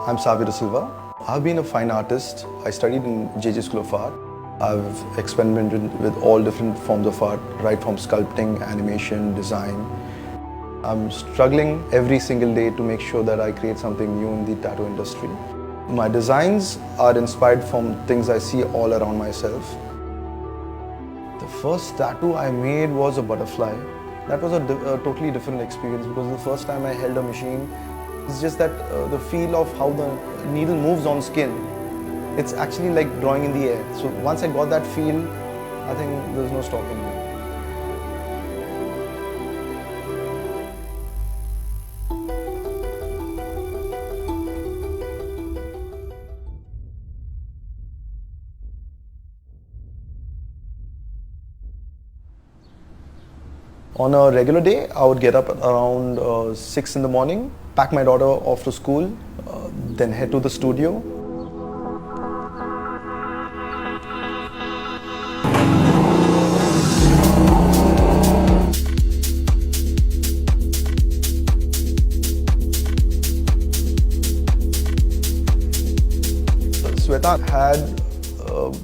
I'm Savio Dasilva. I've been a fine artist. I studied in JJ School of Art. I've experimented with all different forms of art, right from sculpting, animation, design. I'm struggling every single day to make sure that I create something new in the tattoo industry. My designs are inspired from things I see all around myself. The first tattoo I made was a butterfly. That was a totally different experience because the first time I held a machine, it's just that the feel of how the needle moves on skin. It's actually like drawing in the air. So once I got that feel, I think there's no stopping me. On a regular day, I would get up around 6 in the morning, pack my daughter off to school, then head to the studio. Sweta had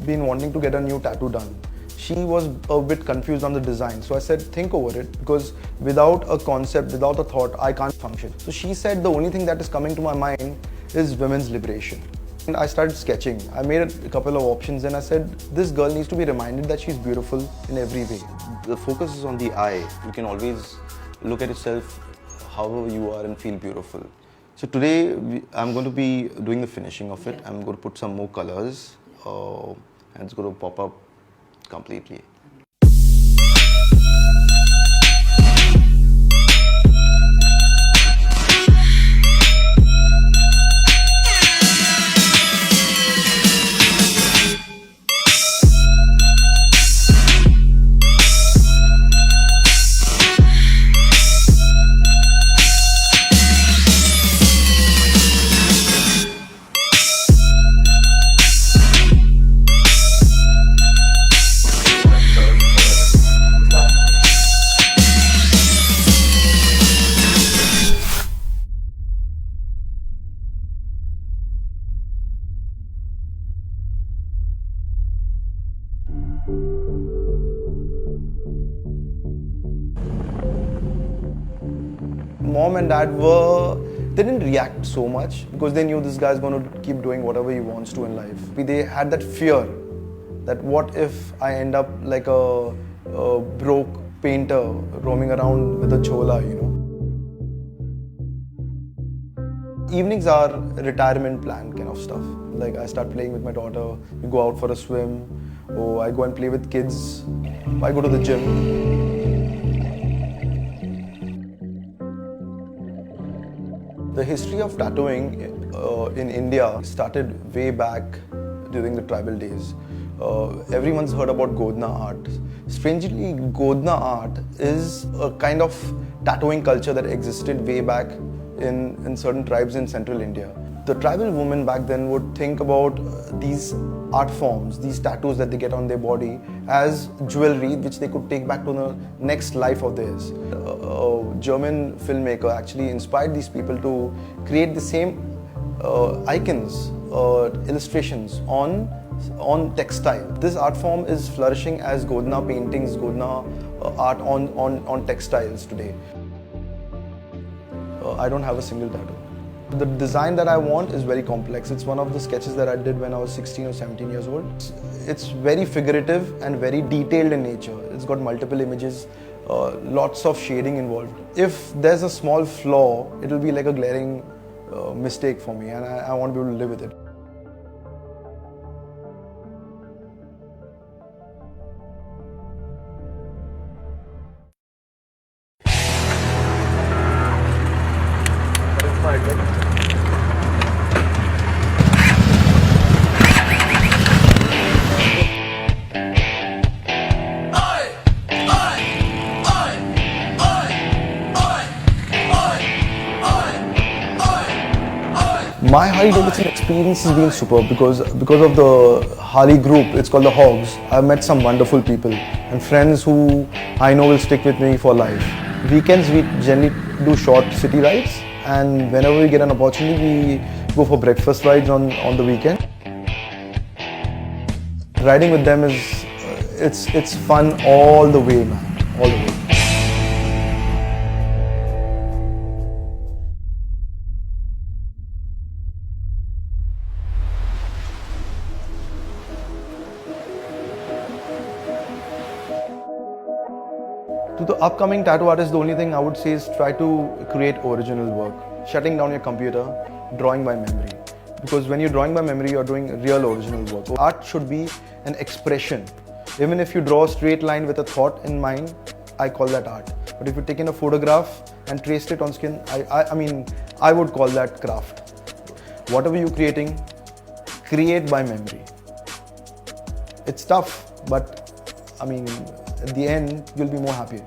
been wanting to get a new tattoo done. She was a bit confused on the design. So I said, think over it, because without a concept, without a thought, I can't function. So she said, the only thing that is coming to my mind is women's liberation. And I started sketching. I made a couple of options and I said, this girl needs to be reminded that she's beautiful in every way. The focus is on the eye. You can always look at yourself however you are and feel beautiful. So today, I'm going to be doing the finishing of it. I'm going to put some more colors and it's going to pop up completely. Mom and dad they didn't react so much because they knew this guy's going to keep doing whatever he wants to in life. They had that fear that what if I end up like a broke painter roaming around with a chola, you know. Evenings are retirement plan kind of stuff. Like I start playing with my daughter, we go out for a swim, or I go and play with kids, I go to the gym. The history of tattooing in India started way back during the tribal days. Everyone's heard about Godna art. Strangely, Godna art is a kind of tattooing culture that existed way back in certain tribes in central India. The tribal women back then would think about these art forms, these tattoos that they get on their body as jewelry which they could take back to the next life of theirs. A German filmmaker actually inspired these people to create the same icons, illustrations on textile. This art form is flourishing as Godna paintings, Godna art on textiles today. I don't have a single tattoo. The design that I want is very complex. It's one of the sketches that I did when I was 16 or 17 years old. It's very figurative and very detailed in nature. It's got multiple images, lots of shading involved. If there's a small flaw, it will be like a glaring mistake for me, and I want to be able to live with it. My Harley Davidson experience has been superb because of the Harley group. It's called the Hogs. I've met some wonderful people and friends who I know will stick with me for life. Weekends we generally do short city rides, and whenever we get an opportunity go for breakfast rides on the weekend. Riding with them is it's fun all the way, man, all the way. To the upcoming tattoo artists, the only thing I would say is try to create original work. Shutting down your computer, drawing by memory. Because when you're drawing by memory, you're doing real original work. Art should be an expression. Even if you draw a straight line with a thought in mind, I call that art. But if you take in a photograph and traced it on skin, I would call that craft. Whatever you're creating, create by memory. It's tough, but at the end, you'll be more happier.